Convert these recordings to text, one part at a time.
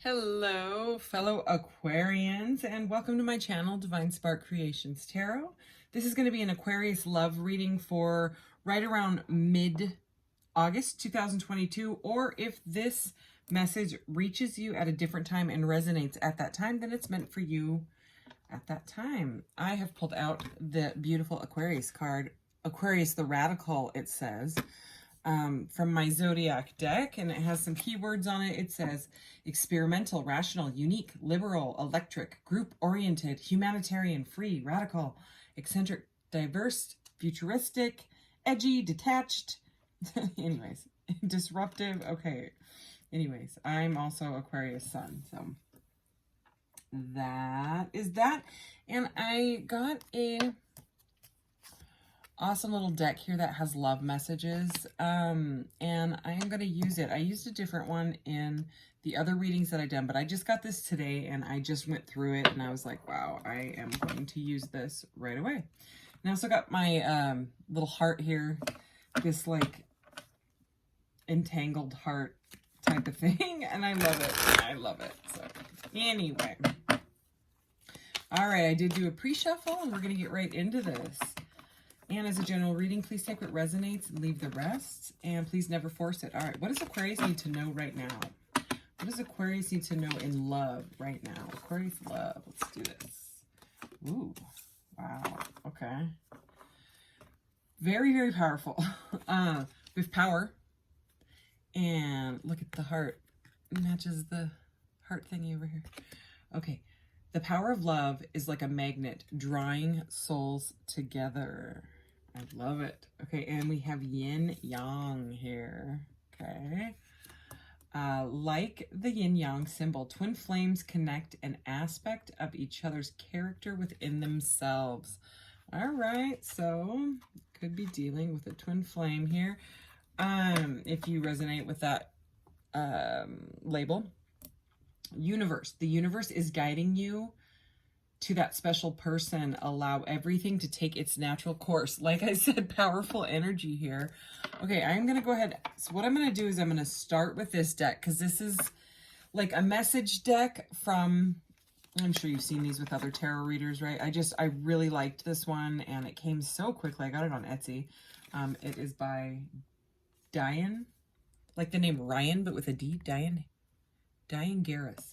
Hello, fellow Aquarians, and welcome to my channel, Divine Spark Creations Tarot. This is going to be an Aquarius love reading for right around mid-August 2022, or if this message reaches you at a different time and resonates at that time, then it's meant for you at that time. I have pulled out the beautiful Aquarius card, Aquarius the Radical, it says. From my zodiac deck, and it has some keywords on it. It says experimental, rational, unique, liberal, electric, group-oriented, humanitarian, free, radical, eccentric, diverse, futuristic, edgy, detached, anyways, disruptive. Okay, anyways, I'm also Aquarius sun, so that is that. And I got a awesome little deck here that has love messages, and I am going to use it. I used a different one in the other readings that I've done, but I just got this today and I just went through it and I was like, wow, I am going to use this right away. And I also got my little heart here, this like entangled heart type of thing, and I love it. I love it. So anyway, all right, I did do a pre-shuffle and we're going to get right into this. And as a general reading, please take what resonates and leave the rest. And please never force it. All right, what does Aquarius need to know right now? What does Aquarius need to know in love right now? Aquarius love. Let's do this. Ooh, wow. Okay. Very, very powerful. With power. And look at the heart. It matches the heart thingy over here. Okay. The power of love is like a magnet drawing souls together. I love it. Okay, and we have yin yang here. Okay. Like the yin yang symbol, twin flames connect an aspect of each other's character within themselves. All right, so could be dealing with a twin flame here. If you resonate with that label. Universe. The universe is guiding you to that special person. Allow everything to take its natural course. Like I said, powerful energy here. Okay, I'm going to go ahead. So what I'm going to do is I'm going to start with this deck because this is like a message deck from, I'm sure you've seen these with other tarot readers, right? I really liked this one and it came so quickly. I got it on Etsy. It is by Diane, like the name Ryan, but with a D, Diane Garris.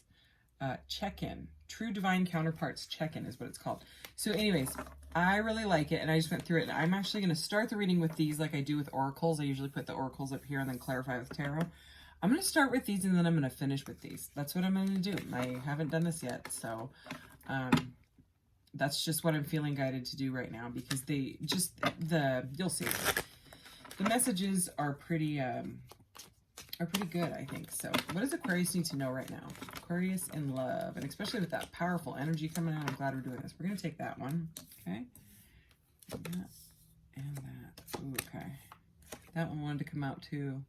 Check-in. True Divine Counterparts Check-in is what it's called. So anyways, I really like it, and I just went through it. And I'm actually going to start the reading with these like I do with oracles. I usually put the oracles up here and then clarify with tarot. I'm going to start with these, and then I'm going to finish with these. That's what I'm going to do. I haven't done this yet, so that's just what I'm feeling guided to do right now, because they just, you'll see. The messages are pretty good, I think. So what does Aquarius need to know right now? Aquarius in love, and especially with that powerful energy coming out, I'm glad we're doing this. We're going to take that one, okay? And that, and that. Ooh, okay. That one wanted to come out too.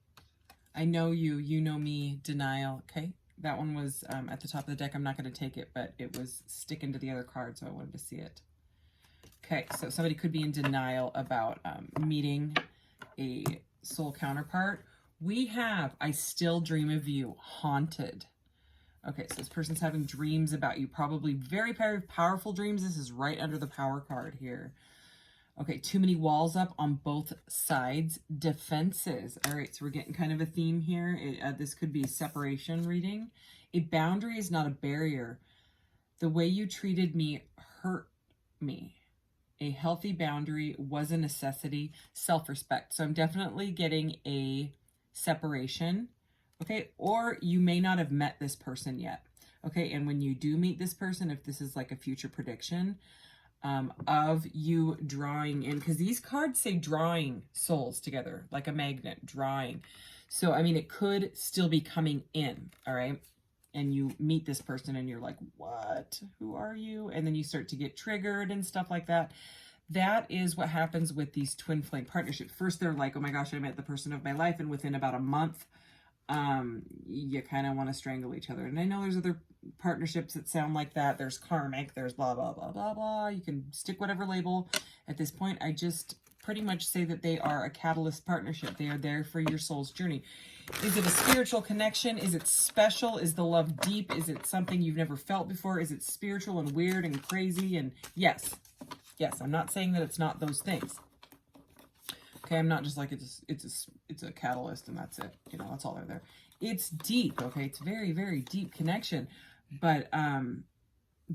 I know you, you know me, denial, okay? That one was at the top of the deck. I'm not going to take it, but it was sticking to the other card, so I wanted to see it. Okay, so somebody could be in denial about meeting a soul counterpart. We have, I still dream of you, haunted. Okay, so this person's having dreams about you, probably very, very powerful dreams. This is right under the power card here. Okay, too many walls up on both sides. Defenses. All right, so we're getting kind of a theme here. This could be a separation reading. A boundary is not a barrier. The way you treated me hurt me. A healthy boundary was a necessity. Self-respect. So I'm definitely getting a separation, okay? Or you may not have met this person yet, okay? And when you do meet this person, if this is like a future prediction of you drawing in, because these cards say drawing souls together, like a magnet, drawing. So, I mean, it could still be coming in, all right? And you meet this person and you're like, what? Who are you? And then you start to get triggered and stuff like that. That is what happens with these twin flame partnerships. First, they're like, oh my gosh, I met the person of my life. And within about a month, you kind of want to strangle each other. And I know there's other partnerships that sound like that. There's karmic, there's blah, blah, blah, blah, blah. You can stick whatever label at this point. I just pretty much say that they are a catalyst partnership. They are there for your soul's journey. Is it a spiritual connection? Is it special? Is the love deep? Is it something you've never felt before? Is it spiritual and weird and crazy? And yes, I'm not saying that it's not those things. Okay, I'm not just like it's a catalyst and that's it. You know, that's all they're there. It's deep. Okay, it's very, very deep connection, but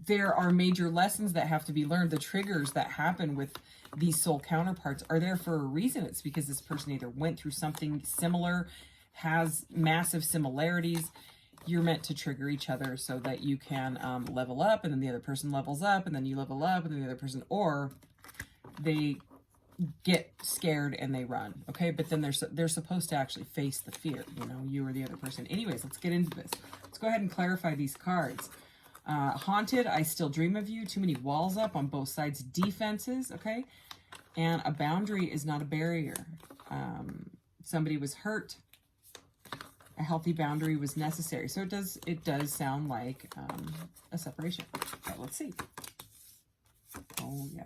there are major lessons that have to be learned. The triggers that happen with these soul counterparts are there for a reason. It's because this person either went through something similar, has massive similarities. You're meant to trigger each other so that you can level up, and then the other person levels up, and then you level up, and then the other person, or they get scared and they run. Okay, but then they're supposed to actually face the fear, you know, you or the other person. Anyways, let's get into this. Let's go ahead and clarify these cards. Haunted, I still dream of you. Too many walls up on both sides. Defenses, okay? And a boundary is not a barrier. Somebody was hurt. A healthy boundary was necessary. So it does sound like a separation. Okay, let's see. Oh, yeah.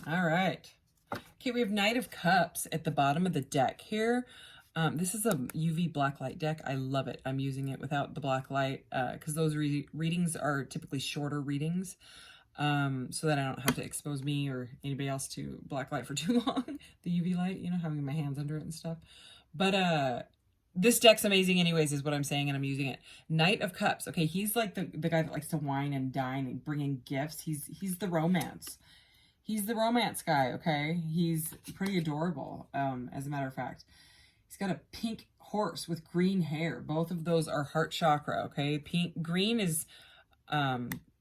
All right. Okay, we have Knight of Cups at the bottom of the deck here. This is a UV blacklight deck. I love it. I'm using it without the blacklight because those readings are typically shorter readings, so that I don't have to expose me or anybody else to blacklight for too long. The UV light, you know, having my hands under it and stuff. But this deck's amazing anyways, is what I'm saying, and I'm using it. Knight of Cups. Okay, he's like the guy that likes to wine and dine and bring in gifts. He's the romance. He's the romance guy, okay? He's pretty adorable, as a matter of fact. He's got a pink horse with green hair. Both of those are heart chakra, okay? Green is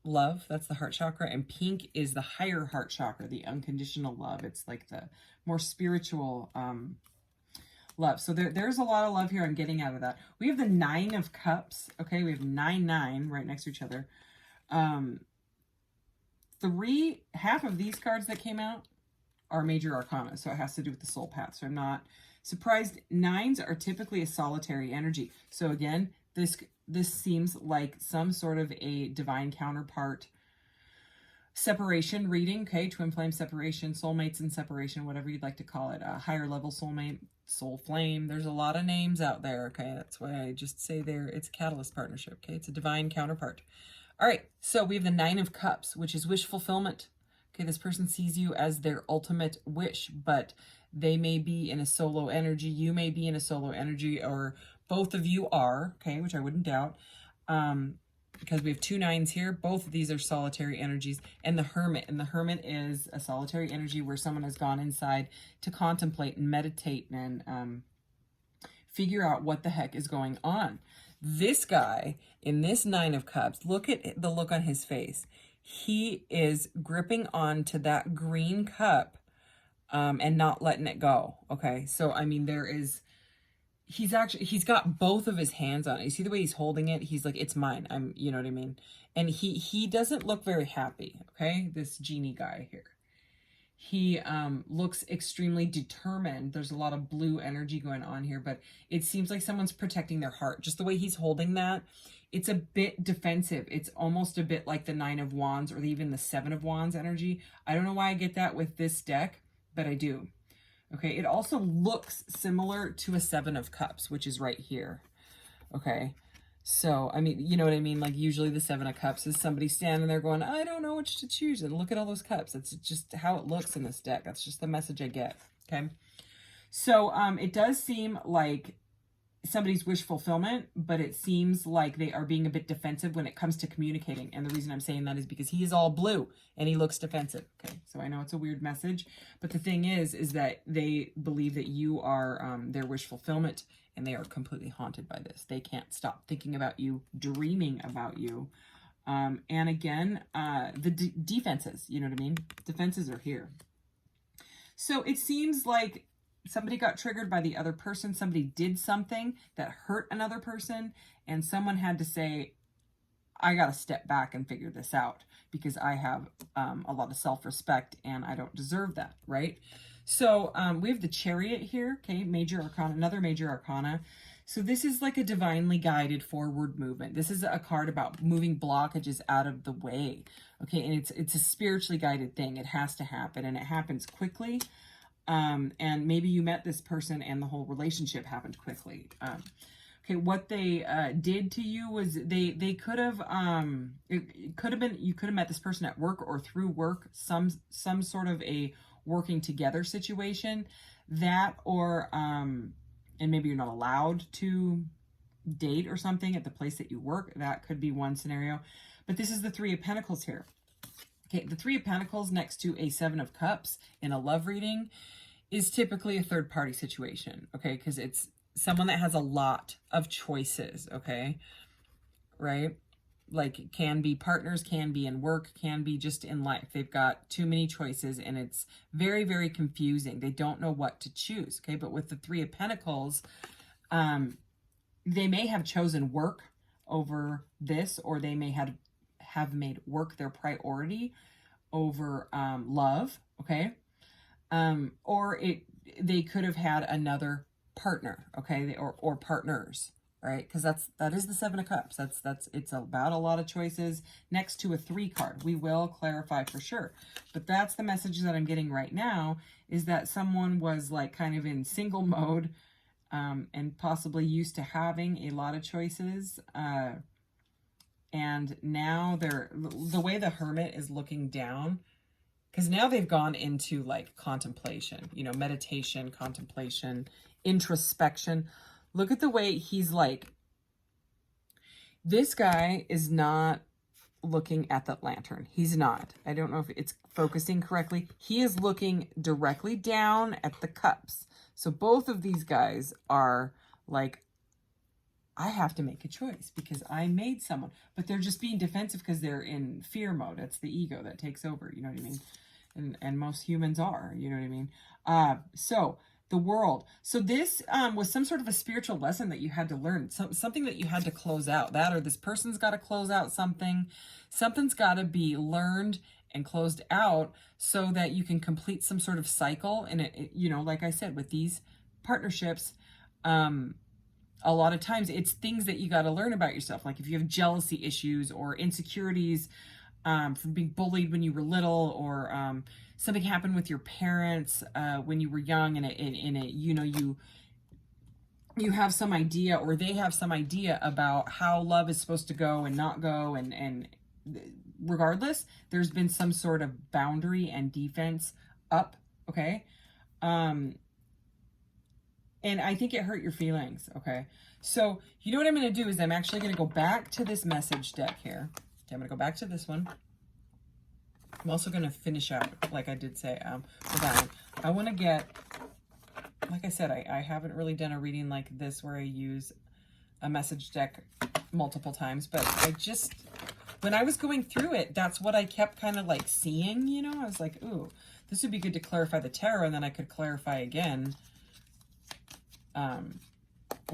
love. That's the heart chakra. And pink is the higher heart chakra, the unconditional love. It's like the more spiritual love. So there's a lot of love here I'm getting out of that. We have the Nine of Cups, okay? We have 9 right next to each other. Half of these cards that came out are major arcana, so it has to do with the soul path. So I'm not surprised. Nines are typically a solitary energy. So again, this seems like some sort of a divine counterpart separation reading, okay? Twin flame separation, soulmates in separation, whatever you'd like to call it. A higher level soulmate, soul flame. There's a lot of names out there, okay? That's why I just say it's a catalyst partnership, okay? It's a divine counterpart. All right, so we have the Nine of Cups, which is wish fulfillment. Okay, this person sees you as their ultimate wish, but they may be in a solo energy. You may be in a solo energy, or both of you are, okay, which I wouldn't doubt, because we have 2 nines here. Both of these are solitary energies. And the Hermit. And the Hermit is a solitary energy where someone has gone inside to contemplate and meditate and figure out what the heck is going on. This guy in this Nine of Cups, look at the look on his face. He is gripping on to that green cup and not letting it go. Okay, so I mean, he's got both of his hands on it. You see the way he's holding it? He's like, it's mine. You know what I mean? And he doesn't look very happy. Okay, this genie guy here. He looks extremely determined. There's a lot of blue energy going on here, but it seems like someone's protecting their heart. Just the way he's holding that, it's a bit defensive. It's almost a bit like the Nine of Wands or even the Seven of Wands energy. I don't know why I get that with this deck, but I do. Okay, it also looks similar to a Seven of Cups, which is right here. Okay, so, I mean, you know what I mean? Like, usually the Seven of Cups is somebody standing there going, I don't know which to choose. And look at all those cups. It's just how it looks in this deck. That's just the message I get, okay? So, it does seem like somebody's wish fulfillment, but it seems like they are being a bit defensive when it comes to communicating. And the reason I'm saying that is because he is all blue and he looks defensive, okay? So, I know it's a weird message, but the thing is that they believe that you are their wish fulfillment, and they are completely haunted by this. They can't stop thinking about you, dreaming about you. And again, the defenses, you know what I mean? Defenses are here. So it seems like somebody got triggered by the other person. Somebody did something that hurt another person, and someone had to say, I got to step back and figure this out because I have a lot of self-respect and I don't deserve that, right? So we have the Chariot here, okay, major arcana, another major arcana. So this is like a divinely guided forward movement. This is a card about moving blockages out of the way, okay, and it's a spiritually guided thing. It has to happen, and it happens quickly. And maybe you met this person and the whole relationship happened quickly. Okay, what they did to you was they could have it could have been, you could have met this person at work or through work, some sort of a working together situation, that, or and maybe you're not allowed to date or something at the place that you work. That could be one scenario. But this is the Three of Pentacles here. Okay, the Three of Pentacles next to a Seven of Cups in a love reading is typically a third party situation, okay? Because it's someone that has a lot of choices, okay? Right? Like, can be partners, can be in work, can be just in life. They've got too many choices, and it's very, very confusing. They don't know what to choose, okay? But with the Three of Pentacles, they may have chosen work over this, or they may have made work their priority over love, okay? Or they could have had another partner, okay? Or partners, right? Because that is the Seven of Cups. It's about a lot of choices next to a 3 card. We will clarify for sure, but that's the message that I'm getting right now, is that someone was like kind of in single mode, and possibly used to having a lot of choices, and now the way the Hermit is looking down, because now they've gone into like contemplation, you know, meditation, contemplation, introspection. Look at the way he's like, this guy is not looking at that lantern. He's not. I don't know if it's focusing correctly. He is looking directly down at the cups. So both of these guys are like, I have to make a choice because I made someone, but they're just being defensive because they're in fear mode. It's the ego that takes over, you know what I mean? And most humans are, you know what I mean? So the World. So this was some sort of a spiritual lesson that you had to learn, something that you had to close out. That, or this person's got to close out something. Something's got to be learned and closed out so that you can complete some sort of cycle. And it, you know, like I said, with these partnerships, a lot of times it's things that you got to learn about yourself. Like if you have jealousy issues or insecurities from being bullied when you were little, or something happened with your parents when you were young, and it you know, you have some idea, or they have some idea about how love is supposed to go and not go, and regardless, there's been some sort of boundary and defense up, okay? And I think it hurt your feelings, okay? So, you know what I'm going to do is I'm actually going to go back to this message deck here. Okay, I'm going to go back to this one. I'm also going to finish out, like I did say, with that one. I want to get, like I said, I haven't really done a reading like this where I use a message deck multiple times, but I just, when I was going through it, that's what I kept kind of like seeing, you know? I was like, ooh, this would be good to clarify the tarot, and then I could clarify again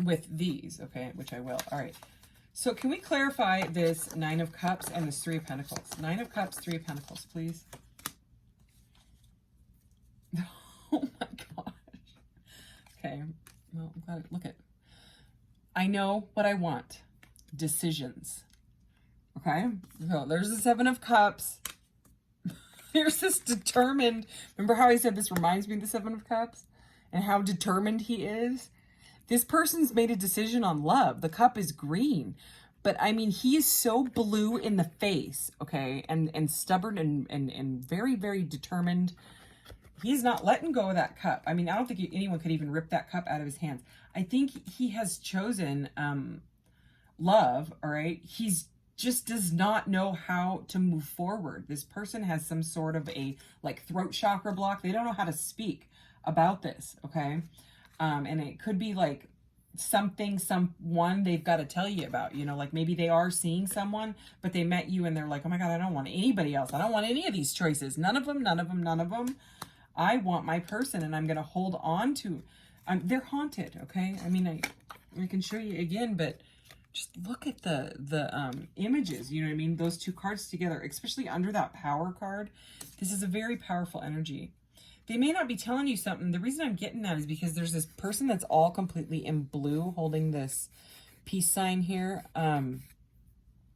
with these, okay, which I will. All right. So can we clarify this Nine of Cups and this Three of Pentacles? Nine of Cups, Three of Pentacles, please. Oh my gosh. Okay. Well, I'm glad. Look at. I know what I want. Decisions. Okay. So there's the Seven of Cups. There's this determined. Remember how I said this reminds me of the Seven of Cups? And how determined he is? This person's made a decision on love. The cup is green. But, I mean, he is so blue in the face, okay? And stubborn and very, very determined. He's not letting go of that cup. I mean, I don't think anyone could even rip that cup out of his hands. I think he has chosen love, all right? He's just does not know how to move forward. This person has some sort of a, like, throat chakra block. They don't know how to speak about this, okay? And it could be like someone they've got to tell you about, you know, like maybe they are seeing someone, but they met you and they're like, oh my God, I don't want anybody else. I don't want any of these choices. None of them, none of them, none of them. I want my person, and I'm going to hold on to, they're haunted. Okay. I mean, I can show you again, but just look at the images, you know what I mean? Those two cards together, especially under that power card. This is a very powerful energy. They may not be telling you something. The reason I'm getting that is because there's this person that's all completely in blue holding this peace sign here.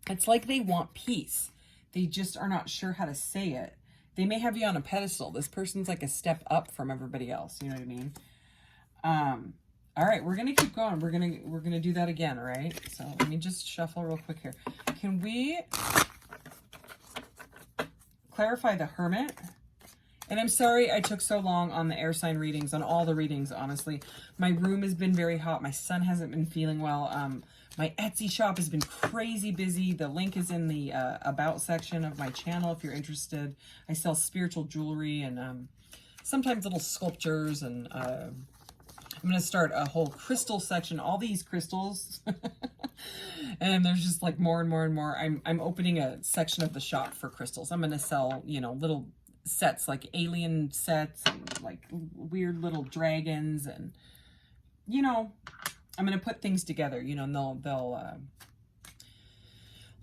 It's like they want peace. They just are not sure how to say it. They may have you on a pedestal. This person's like a step up from everybody else. You know what I mean? All right, we're going to keep going. We're going to do that again, all right? So let me just shuffle real quick here. Can we clarify the Hermit? And I'm sorry I took so long on the air sign readings, on all the readings, honestly. My room has been very hot. My son hasn't been feeling well. My Etsy shop has been crazy busy. The link is in the About section of my channel if you're interested. I sell spiritual jewelry and sometimes little sculptures. And I'm going to start a whole crystal section. All these crystals. And there's just like more and more and more. I'm opening a section of the shop for crystals. I'm going to sell, you know, little sets, like alien sets and like weird little dragons, and you know, I'm gonna put things together, you know, and they'll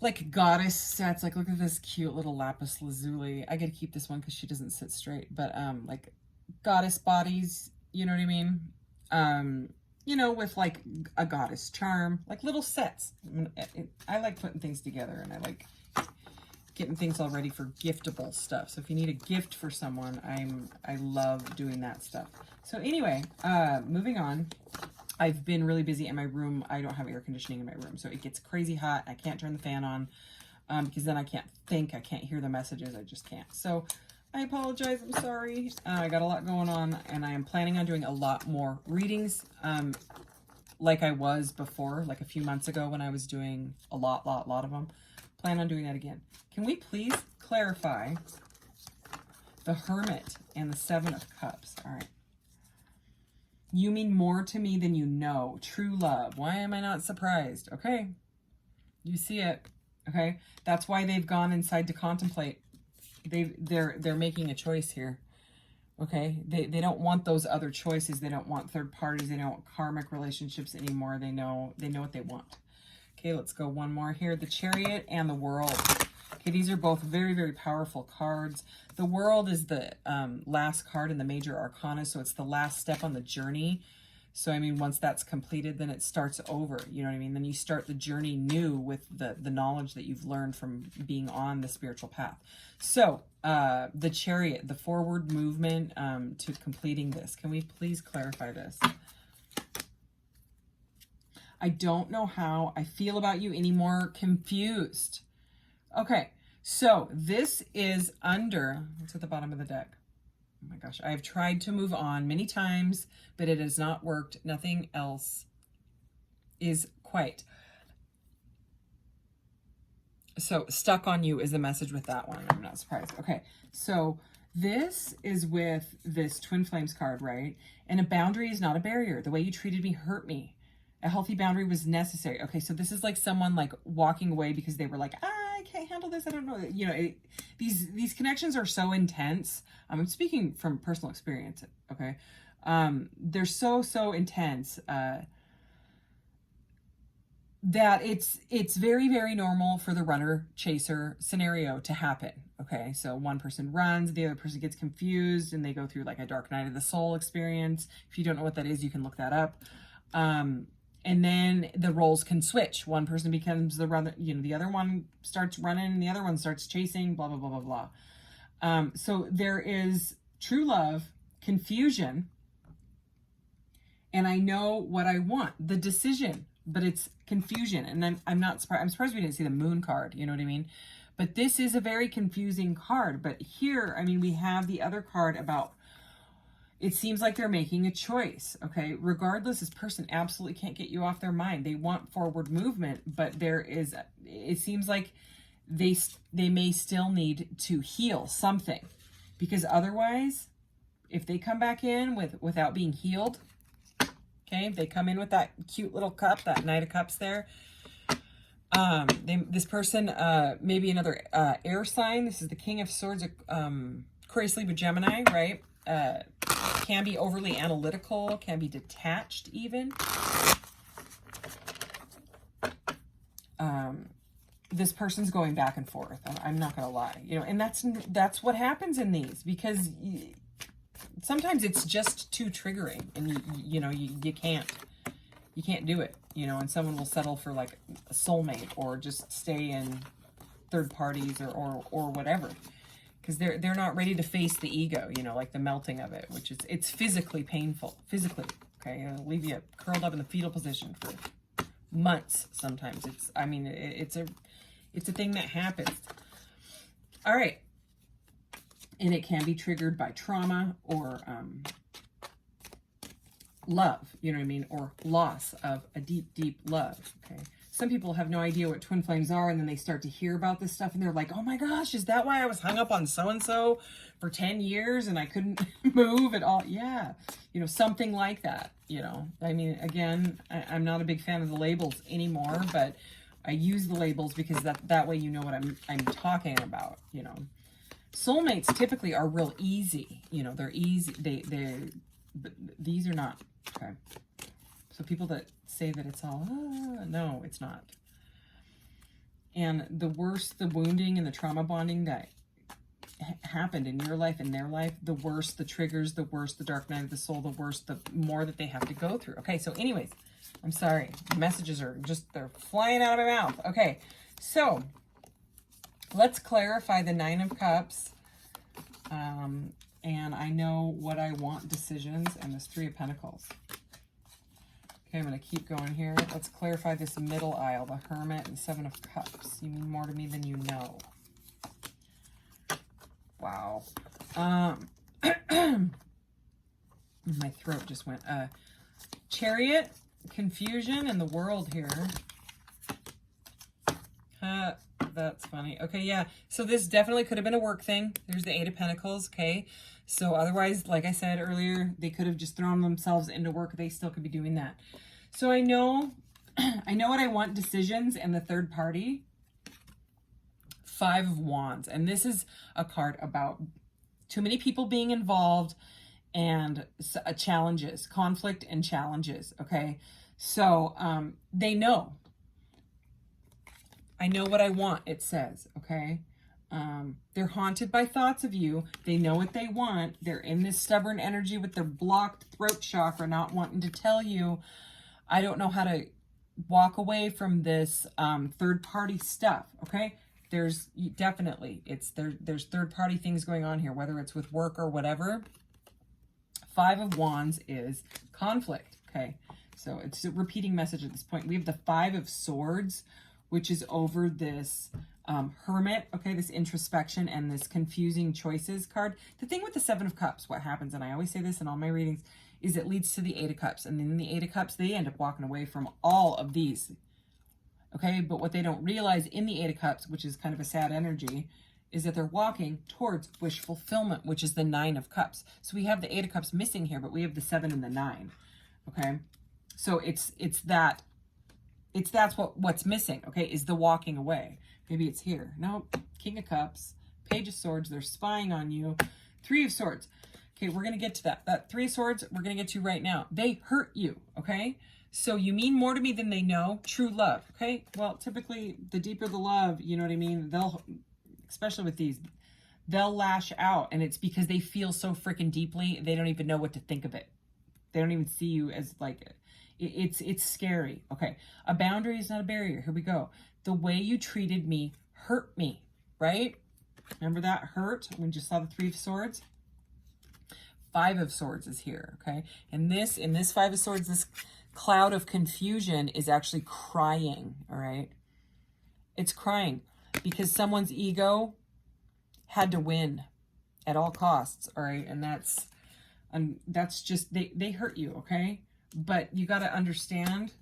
like goddess sets. Like, look at this cute little lapis lazuli. I gotta keep this one because she doesn't sit straight, but like goddess bodies, you know what I mean? You know, with like a goddess charm, like little sets. I like putting things together, and I like getting things all ready for giftable stuff. So if you need a gift for someone, I love doing that stuff. So anyway, moving on. I've been really busy in my room. I don't have air conditioning in my room, so it gets crazy hot. I can't turn the fan on because then I can't think. I can't hear the messages. I just can't. So I apologize. I'm sorry. I got a lot going on, and I am planning on doing a lot more readings like I was before, like a few months ago when I was doing a lot of them. Plan on doing that again. Can we please clarify the Hermit and the Seven of Cups? All right. You mean more to me than you know. True love. Why am I not surprised? Okay. You see it. Okay. That's why they've gone inside to contemplate. They're making a choice here. Okay. They don't want those other choices. They don't want third parties. They don't want karmic relationships anymore. They know what they want. Okay, let's go one more here. The Chariot and the World. Okay, these are both very, very powerful cards. The World is the last card in the major arcana, so it's the last step on the journey. So, I mean, once that's completed, then it starts over. You know what I mean? Then you start the journey new with the knowledge that you've learned from being on the spiritual path. So, the Chariot, the forward movement to completing this. Can we please clarify this? I don't know how I feel about you anymore. Confused. Okay, so this is under, what's at the bottom of the deck? Oh my gosh, I have tried to move on many times, but it has not worked. Nothing else is quite. So stuck on you is the message with that one. I'm not surprised. Okay, so this is with this Twin Flames card, right? And a boundary is not a barrier. The way you treated me hurt me. A healthy boundary was necessary. Okay, so this is like someone like walking away because they were like, I can't handle this. I don't know. You know, these connections are so intense. I'm speaking from personal experience. Okay, they're so intense that it's very, very normal for the runner chaser scenario to happen. Okay, so one person runs, the other person gets confused, and they go through like a dark night of the soul experience. If you don't know what that is, you can look that up. And then the roles can switch. One person becomes the runner, you know, the other one starts running, and the other one starts chasing, blah, blah, blah, blah, blah. So there is true love, confusion, and I know what I want, the decision, but it's confusion. And then I'm not surprised. I'm surprised we didn't see the Moon card. You know what I mean? But this is a very confusing card. But here, I mean, we have the other card about, it seems like they're making a choice, okay? Regardless, this person absolutely can't get you off their mind. They want forward movement, but it seems like they may still need to heal something, because otherwise, if they come back in without being healed, okay, if they come in with that cute little cup, that Knight of Cups there, this person, maybe another air sign. This is the King of Swords, Aquarius, Libra, Gemini, right? Can be overly analytical, can be detached even. This person's going back and forth. I'm not going to lie, you know, and that's what happens in these, because sometimes it's just too triggering, and you can't do it, and someone will settle for like a soulmate or just stay in third parties or whatever, because they're not ready to face the ego, like the melting of it, which is, it's physically painful, okay? It'll leave you curled up in the fetal position for months sometimes. It's a thing that happens. All right. And it can be triggered by trauma or love, or loss of a deep, deep love, okay? Some people have no idea what twin flames are, and then they start to hear about this stuff, and they're like, oh my gosh, is that why I was hung up on so-and-so for 10 years and I couldn't move at all? Yeah, something like that, Again, I'm not a big fan of the labels anymore, but I use the labels because that way what I'm talking about, Soulmates typically are real easy, they're easy, but these are not, okay? So people that say that it's all, no, it's not. And the worse the wounding and the trauma bonding that happened in your life and their life, the worse the triggers, the worse the dark night of the soul, the worse, the more that they have to go through. Okay, so anyways, I'm sorry. The messages are just, they're flying out of my mouth. Okay, so let's clarify the Nine of Cups. And I know what I want decisions, and this Three of Pentacles. Okay, I'm going to keep going here. Let's clarify this middle aisle, the Hermit and Seven of Cups. You mean more to me than you know. Wow. My throat just went. Chariot, confusion, and the World here. That's funny. Okay, yeah. So this definitely could have been a work thing. There's the Eight of Pentacles, okay? So otherwise, like I said earlier, they could have just thrown themselves into work. They still could be doing that. So I know what I want, decisions, and the third party. Five of Wands. And this is a card about too many people being involved and challenges, conflict and challenges, okay? So they know. I know what I want, it says, okay? They're haunted by thoughts of you. They know what they want. They're in this stubborn energy with their blocked throat chakra, not wanting to tell you, I don't know how to walk away from this third-party stuff, okay? There's definitely, there's third-party things going on here, whether it's with work or whatever. Five of Wands is conflict, okay? So it's a repeating message at this point. We have the Five of Swords, which is over this Hermit, okay, this introspection and this confusing choices card. The thing with the Seven of Cups, what happens, and I always say this in all my readings, is it leads to the Eight of Cups. And then in the Eight of Cups, they end up walking away from all of these, okay? But what they don't realize in the Eight of Cups, which is kind of a sad energy, is that they're walking towards wish fulfillment, which is the Nine of Cups. So we have the Eight of Cups missing here, but we have the Seven and the Nine, okay? So that's what's missing, okay, is the walking away. Maybe it's here. Nope. King of Cups, Page of Swords, they're spying on you. Three of Swords. Okay, we're going to get to that. That Three of Swords, we're going to get to right now. They hurt you, okay? So you mean more to me than they know. True love, okay? Well, typically, the deeper the love, you know what I mean? They'll, especially with these, they'll lash out, and it's because they feel so freaking deeply, they don't even know what to think of it. They don't even see you as like... It's scary. Okay. A boundary is not a barrier. Here we go. The way you treated me hurt me, right? Remember that hurt when you just saw the Three of Swords? Five of Swords is here, okay? And in this Five of Swords, this cloud of confusion is actually crying, all right? It's crying because someone's ego had to win at all costs, all right? And that's just, they hurt you, okay? But you got to understand,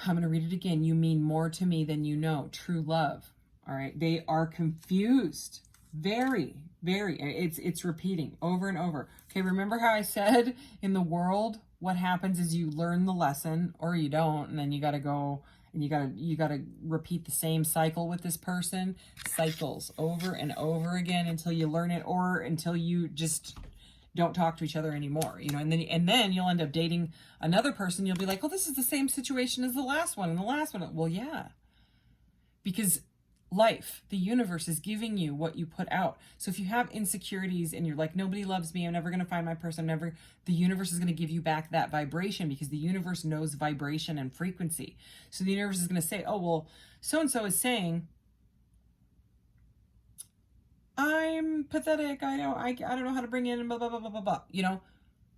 I'm going to read it again. You mean more to me than you know. True love. All right. They are confused. Very, very. It's repeating over and over. Okay. Remember how I said in the world, what happens is you learn the lesson or you don't. And then you got to go and you got to repeat the same cycle with this person. Cycles over and over again until you learn it or until you just don't talk to each other anymore, and then you'll end up dating another person. You'll be like, oh, this is the same situation as the last one and the last one. Well, yeah, because life. The universe is giving you what you put out. So if you have insecurities and you're like, nobody loves me, I'm never going to find my person, the universe is going to give you back that vibration, because the universe knows vibration and frequency. So the universe is going to say, oh, well, so-and-so is saying, I'm pathetic, I don't know how to bring in, blah, blah, blah, blah, blah, blah. You know,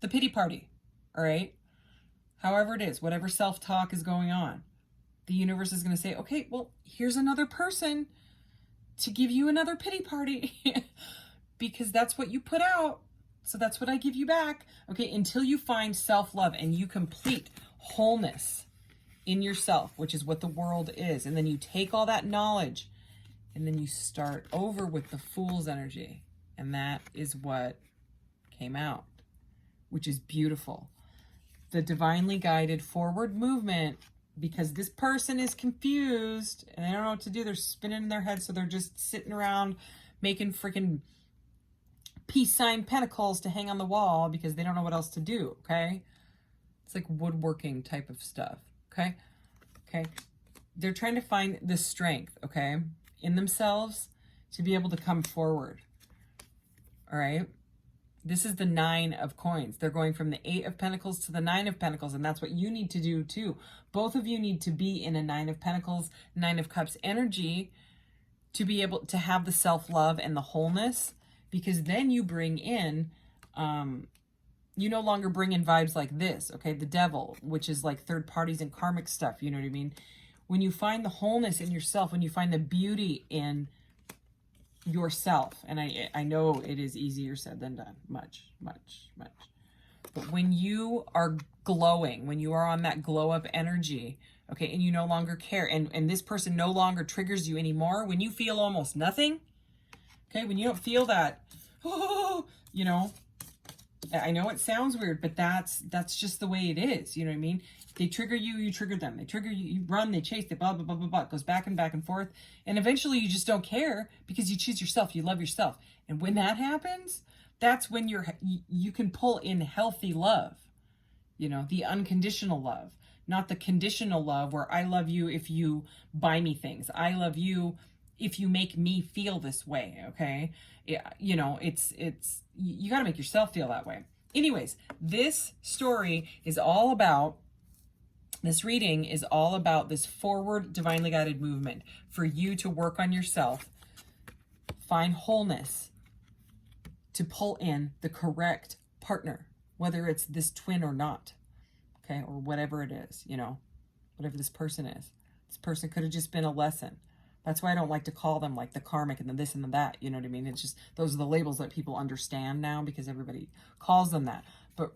the pity party, all right? However it is, whatever self-talk is going on, the universe is going to say, okay, well, here's another person to give you another pity party because that's what you put out. So that's what I give you back. Okay, until you find self-love and you complete wholeness in yourself, which is what the world is. And then you take all that knowledge and then you start over with the Fool's energy. And that is what came out, which is beautiful. The divinely guided forward movement, because this person is confused and they don't know what to do. They're spinning in their head, so they're just sitting around making freaking peace sign pentacles to hang on the wall because they don't know what else to do, okay? It's like woodworking type of stuff, okay? Okay. They're trying to find the strength, okay, in themselves to be able to come forward, all right? This is the 9 of coins. They're going from the 8 of pentacles to the 9 of pentacles, and that's what you need to do too. Both of you need to be in a 9 of pentacles, 9 of cups energy to be able to have the self-love and the wholeness, because then you bring in, you no longer bring in vibes like this, okay? The devil, which is like third parties and karmic stuff, you know what I mean? When you find the wholeness in yourself, when you find the beauty in yourself, and I know it is easier said than done, much. But when you are glowing, when you are on that glow up energy, okay, and you no longer care, and this person no longer triggers you anymore, when you feel almost nothing, okay, when you don't feel that, oh, you know, I know it sounds weird, but that's just the way it is, you know what I mean? They trigger you, you trigger them. They trigger you, you run, they chase, they blah, blah, blah, blah, blah. It goes back and forth. And eventually you just don't care because you choose yourself. You love yourself. And when that happens, that's when you can pull in healthy love. You know, the unconditional love, not the conditional love where I love you if you buy me things. I love you if you make me feel this way, okay? You know, you got to make yourself feel that way. Anyways, this story is all about, this reading is all about this forward divinely guided movement for you to work on yourself, find wholeness, to pull in the correct partner, whether it's this twin or not, okay, or whatever it is, you know, whatever this person is. This person could have just been a lesson. That's why I don't like to call them like the karmic and the this and the that, you know what I mean? It's just, those are the labels that people understand now because everybody calls them that. But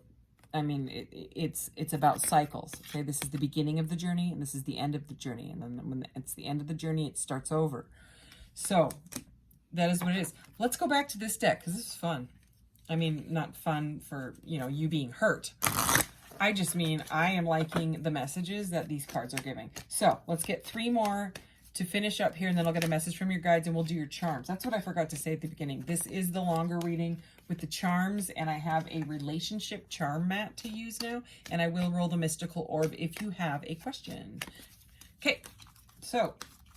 I mean, it's about cycles, okay? This is the beginning of the journey, and this is the end of the journey. And then when it's the end of the journey, it starts over. So that is what it is. Let's go back to this deck, because this is fun. I mean, not fun for, you know, you being hurt. I just mean I am liking the messages that these cards are giving. So let's get 3 more to finish up here, and then I'll get a message from your guides, and we'll do your charms. That's what I forgot to say at the beginning. This is the longer reading with the charms, and I have a relationship charm mat to use now, and I will roll the mystical orb if you have a question. Okay, so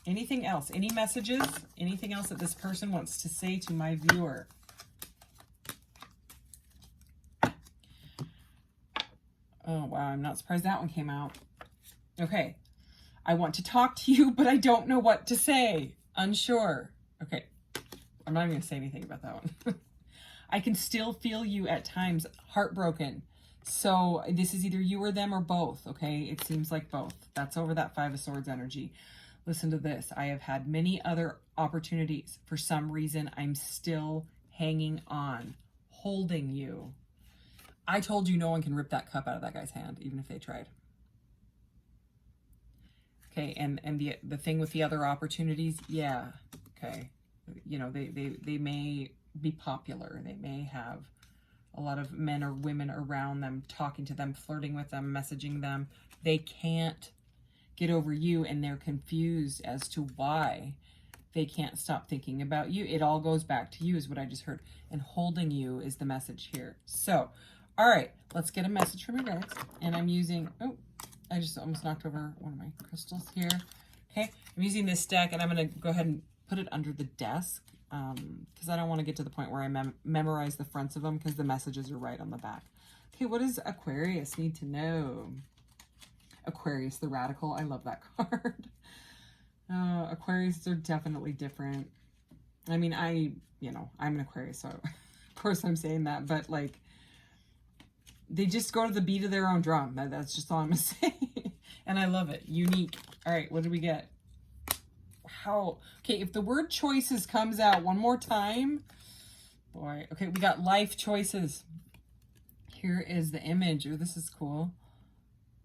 anything else? Any messages? Anything else that this person wants to say to my viewer? Oh, wow, I'm not surprised that one came out. Okay. I want to talk to you, but I don't know what to say. Unsure. Okay. I'm not even going to say anything about that one. I can still feel you at times heartbroken. So this is either you or them or both, okay? It seems like both. That's over that 5 of Swords energy. Listen to this. I have had many other opportunities. For some reason, I'm still hanging on, holding you. I told you no one can rip that cup out of that guy's hand, even if they tried. Okay, and the thing with the other opportunities, yeah, okay. You know, they may be popular. They may have a lot of men or women around them, talking to them, flirting with them, messaging them. They can't get over you, and they're confused as to why they can't stop thinking about you. It all goes back to you is what I just heard. And holding you is the message here. So, all right, let's get a message from your guys. And I'm using, oh, I just almost knocked over one of my crystals here. Okay, I'm using this deck, and I'm going to go ahead and put it under the desk because I don't want to get to the point where I memorize the fronts of them because the messages are right on the back. Okay, what does Aquarius need to know? Aquarius, the radical. I love that card. Aquarius are definitely different. I mean, I'm an Aquarius, so of course I'm saying that, but like, they just go to the beat of their own drum. That's just all I'm going to say. And I love it. Unique. All right, what did we get? Okay, if the word choices comes out one more time, boy. Okay, we got life choices. Here is the image. Oh, this is cool.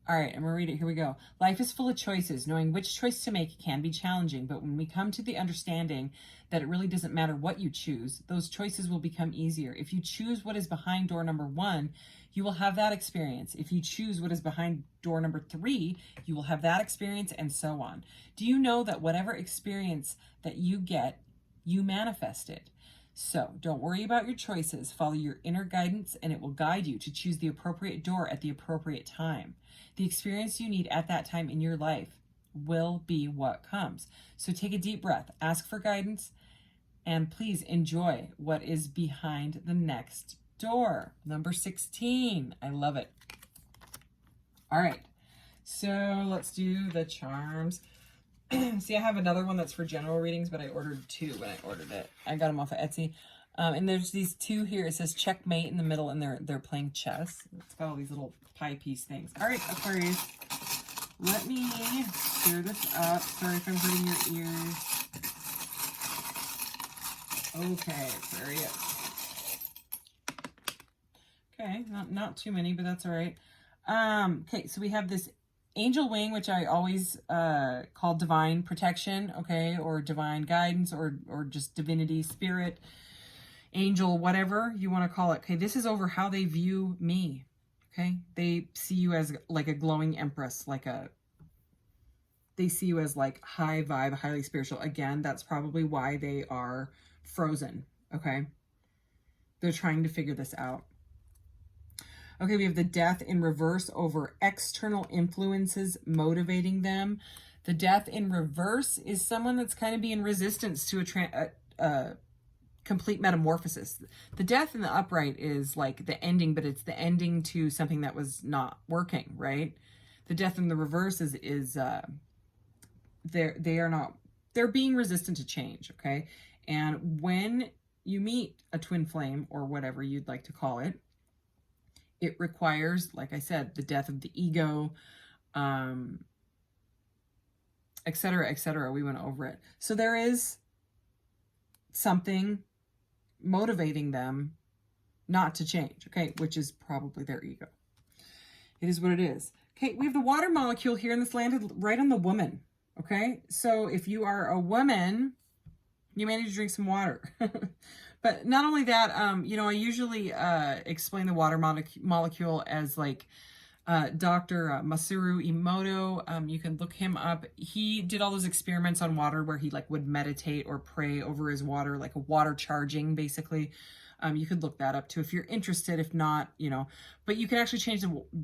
All right, I'm going to read it. Here we go. Life is full of choices. Knowing which choice to make can be challenging, but when we come to the understanding that it really doesn't matter what you choose, those choices will become easier. If you choose what is behind door number 1, you will have that experience. If you choose what is behind door number 3, you will have that experience, and so on. Do you know that whatever experience that you get, you manifest it? So don't worry about your choices. Follow your inner guidance, and it will guide you to choose the appropriate door at the appropriate time. The experience you need at that time in your life will be what comes. So take a deep breath, ask for guidance, and please enjoy what is behind the next door. Number 16. I love it. All right. So let's do the charms. See, I have another one that's for general readings, but I ordered 2 when I ordered it. I got them off of Etsy. And there's these 2 here. It says checkmate in the middle, and they're playing chess. It's got all these little pie piece things. All right, Aquarius, let me clear this up. Sorry if I'm hurting your ears. Okay, Aquarius. Okay, not too many, but that's all right. Okay, so we have this angel wing, which I always call divine protection, okay, or divine guidance, or just divinity, spirit, angel, whatever you want to call it. Okay, this is over how they view me. Okay, they see you as like a glowing empress, they see you as like high vibe, highly spiritual. Again, that's probably why they are frozen. Okay, they're trying to figure this out. Okay, we have the death in reverse over external influences motivating them. The death in reverse is someone that's kind of being resistance to a complete metamorphosis. The death in the upright is like the ending, but it's the ending to something that was not working, right? The death in the reverse is they're being resistant to change, okay? And when you meet a twin flame, or whatever you'd like to call it, it requires, like I said, the death of the ego, et cetera, et cetera. We went over it. So there is something motivating them not to change, okay, which is probably their ego. It is what it is. Okay, we have the water molecule here, and this landed right on the woman, okay? So if you are a woman, you may need to drink some water. But not only that, I usually explain the water molecule as like Dr. Masaru Emoto. You can look him up. He did all those experiments on water where he like would meditate or pray over his water, like a water charging, basically. You could look that up too if you're interested. If not, but you can actually change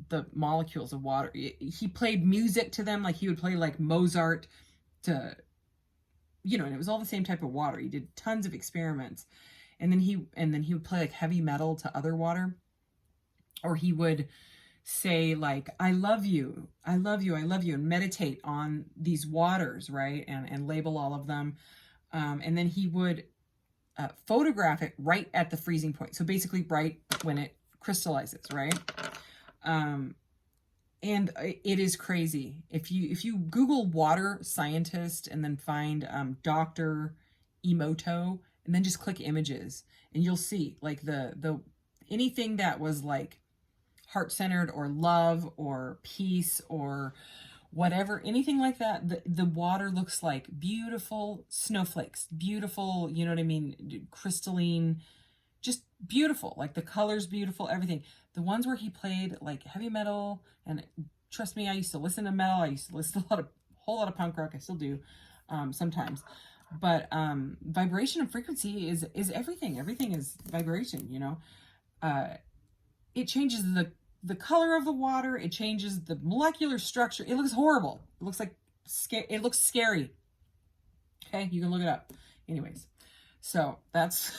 the molecules of water. He played music to them, like he would play like Mozart to, and it was all the same type of water. He did tons of experiments. And then he would play like heavy metal to other water, or he would say like, I love you, I love you, I love you, and meditate on these waters, right? And label all of them. And then he would photograph it right at the freezing point. So basically right when it crystallizes, right? And it is crazy. If you Google water scientist and then find Dr. Emoto, and then just click images, and you'll see like the anything that was like heart-centered or love or peace or whatever, anything like that, the water looks like beautiful snowflakes, beautiful, you know what I mean, crystalline, just beautiful, like the colors beautiful, everything. The ones where he played like heavy metal, and trust me, I used to listen to metal, I used to listen to a whole lot of punk rock, I still do sometimes. But vibration and frequency is everything. Everything is vibration, It changes the color of the water. It changes the molecular structure. It looks horrible. It looks like it looks scary. Okay, you can look it up. Anyways, so that's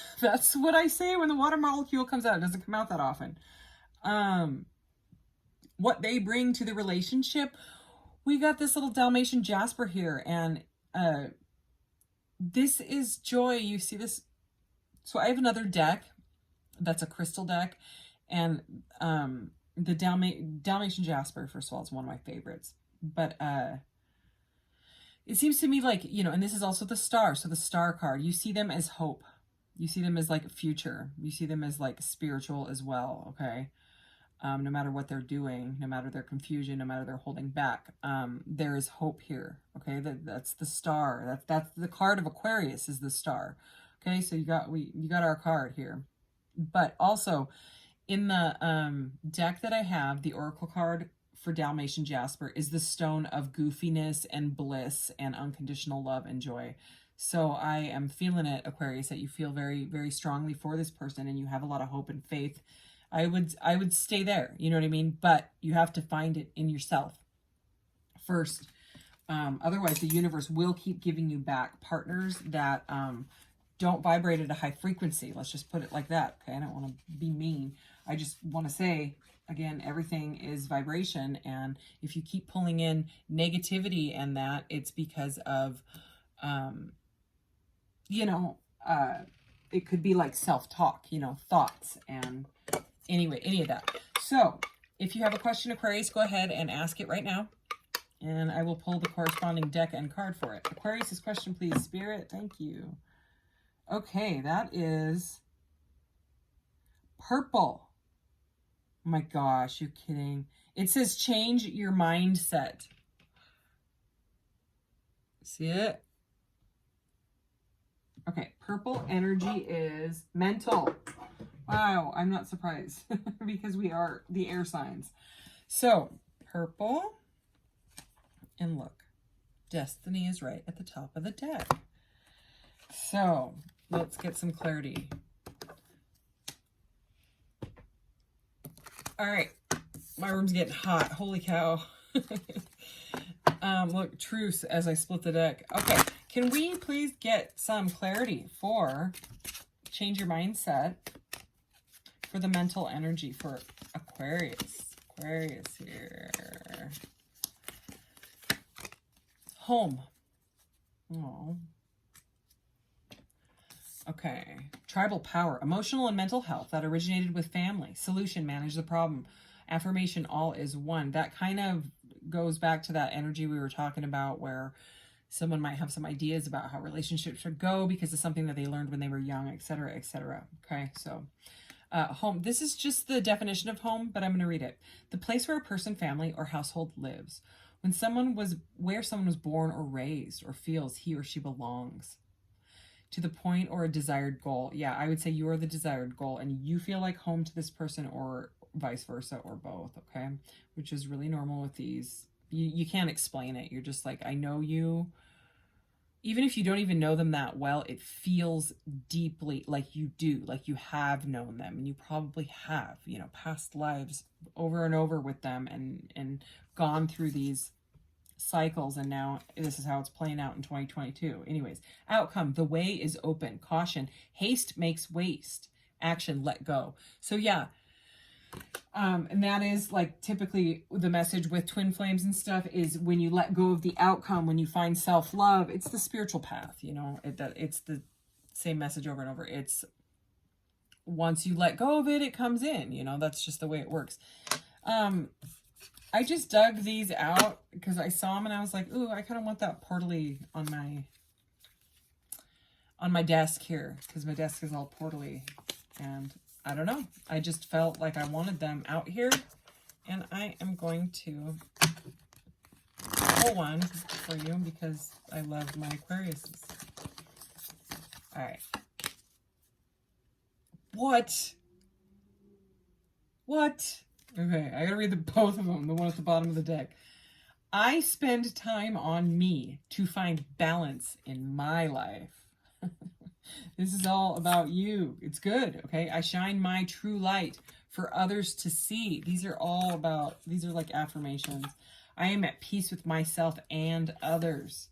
what I say when the water molecule comes out. It doesn't come out that often. What they bring to the relationship. We got this little Dalmatian Jasper here, and this is joy. You see this? So I have another deck that's a crystal deck, and the Dalmatian Jasper, first of all, is one of my favorites. But it seems to me like, you know, and this is also the star. So the star card, you see them as hope. You see them as like future. You see them as like spiritual as well, okay? No matter what they're doing, no matter their confusion, no matter they're holding back, there is hope here. Okay, that's the star. That's the card of Aquarius is the star. Okay, so you got our card here, but also in the deck that I have, the oracle card for Dalmatian Jasper is the stone of goofiness and bliss and unconditional love and joy. So I am feeling it, Aquarius, that you feel very, very strongly for this person, and you have a lot of hope and faith. I would stay there, you know what I mean? But you have to find it in yourself first. Otherwise, the universe will keep giving you back partners that don't vibrate at a high frequency. Let's just put it like that, okay? I don't want to be mean. I just want to say, again, everything is vibration. And if you keep pulling in negativity and that, it's because of, you know, it could be like self-talk, you know, thoughts and... Anyway, any of that. So, if you have a question, Aquarius, go ahead and ask it right now. And I will pull the corresponding deck and card for it. Aquarius' question, please. Spirit, thank you. Okay, that is purple. Oh my gosh, you're kidding. It says change your mindset. See it? Okay, purple energy is mental. Wow, I'm not surprised because we are the air signs. So, purple, and look, destiny is right at the top of the deck. So, let's get some clarity. All right, my room's getting hot. Holy cow. Look, truce as I split the deck. Okay, can we please get some clarity for change your mindset? For the mental energy for Aquarius. Aquarius here. Home. Oh. Okay. Tribal power. Emotional and mental health that originated with family. Solution. Manage the problem. Affirmation. All is one. That kind of goes back to that energy we were talking about where someone might have some ideas about how relationships should go because of something that they learned when they were young, etc., etc. Okay, so... home. This is just the definition of home, but I'm going to read it. The place where a person, family, or household lives. Where someone was born or raised or feels he or she belongs. To the point or a desired goal. Yeah, I would say you are the desired goal and you feel like home to this person or vice versa or both, okay? Which is really normal with these. You can't explain it. You're just like, I know you. Even if you don't even know them that well, it feels deeply like you do, like you have known them, and you probably have, you know, past lives over and over with them and gone through these cycles, and now this is how it's playing out in 2022. Anyways, outcome, the way is open. Caution, haste makes waste. Action, let go. So yeah, and that is like typically the message with twin flames and stuff is when you let go of the outcome, when you find self-love, it's the spiritual path, you know, it's the same message over and over. It's once you let go of it, it comes in, you know, that's just the way it works. I just dug these out because I saw them and I was like, ooh, I kind of want that portally on my desk here because my desk is all portally and I don't know. I just felt like I wanted them out here, and I am going to pull one for you because I love my Aquariuses. All right. What? Okay, I gotta read both of them, the one at the bottom of the deck. I spend time on me to find balance in my life. This is all about you. It's good, okay? I shine my true light for others to see. These are like affirmations. I am at peace with myself and others.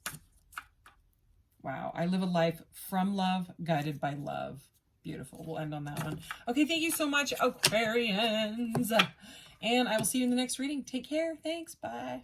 Wow. I live a life from love, guided by love. Beautiful. We'll end on that one. Okay, thank you so much, Aquarians. And I will see you in the next reading. Take care. Thanks. Bye.